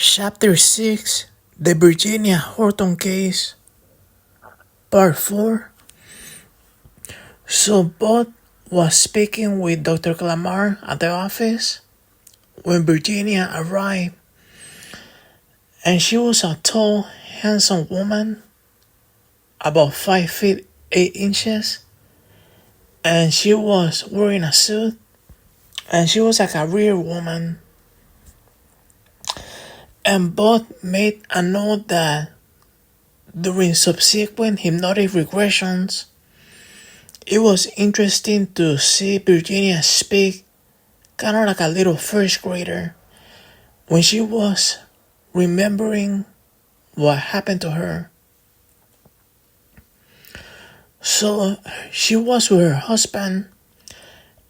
Chapter 6, The Virginia Horton Case, Part 4. So Budd was speaking with Dr. Clamar at the office when Virginia arrived, and she was a tall, handsome woman, about 5 feet 8 inches, and she was wearing a suit, and she was a career woman. And Budd made a note that during subsequent hypnotic regressions, it was interesting to see Virginia speak kind of like a little first grader when she was remembering what happened to her. So she was with her husband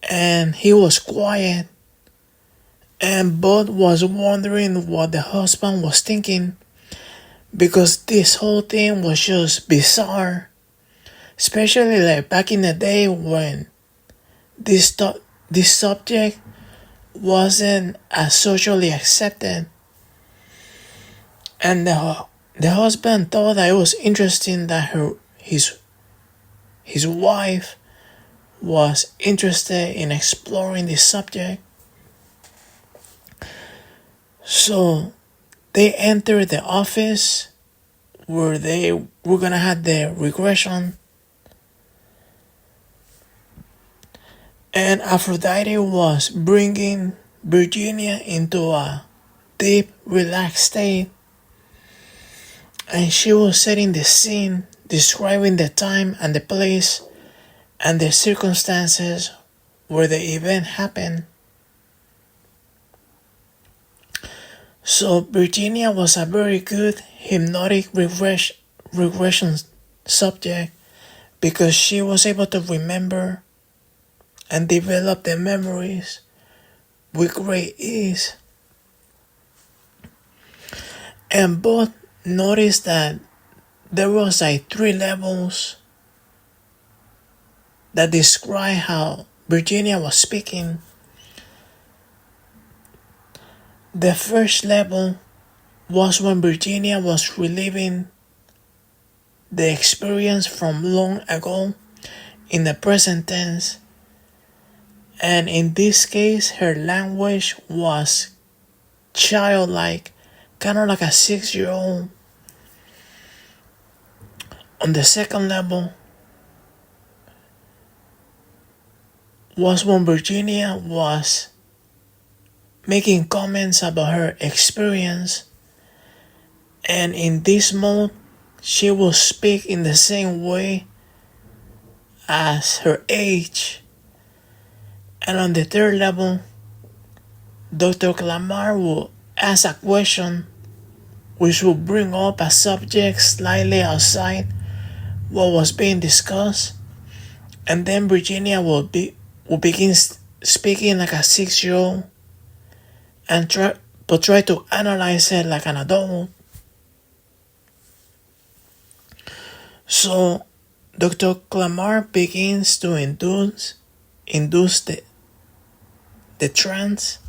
and he was quiet, and Bud was wondering what the husband was thinking because this whole thing was just bizarre, especially like back in the day when this subject wasn't as socially accepted. And the husband thought that it was interesting that his wife was interested in exploring this subject. So they entered the office where they were gonna have the regression, and Aphrodite was bringing Virginia into a deep, relaxed state, and she was setting the scene, describing the time and the place and the circumstances where the event happened. So Virginia was a very good hypnotic regression subject because she was able to remember and develop the memories with great ease. And Bud noticed that there was like 3 levels that describe how Virginia was speaking. The first level was when Virginia was reliving the experience from long ago in the present tense, and in this case her language was childlike, kind of like a 6-year-old. On the second level was when Virginia was making comments about her experience, and in this mode she will speak in the same way as her age. And on the third level, Dr. Clamar will ask a question which will bring up a subject slightly outside what was being discussed, and then Virginia will begin speaking like a 6-year-old and try to analyze it like an adult. So Dr. Clamar begins to induce the trance,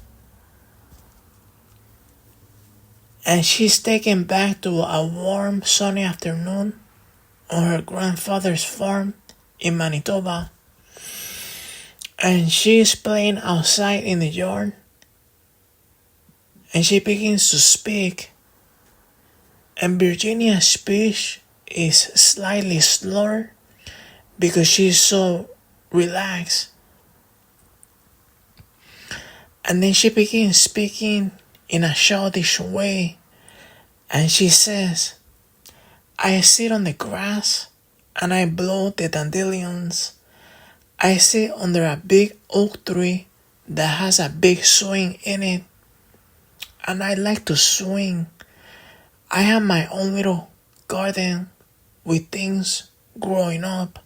and she's taken back to a warm, sunny afternoon on her grandfather's farm in Manitoba, and she's playing outside in the yard, and she begins to speak, and Virginia's speech is slightly slower because she's so relaxed. And then she begins speaking in a childish way, and she says, "I sit on the grass and I blow the dandelions. I sit under a big oak tree that has a big swing in it, and I like to swing. I have my own little garden with things growing up.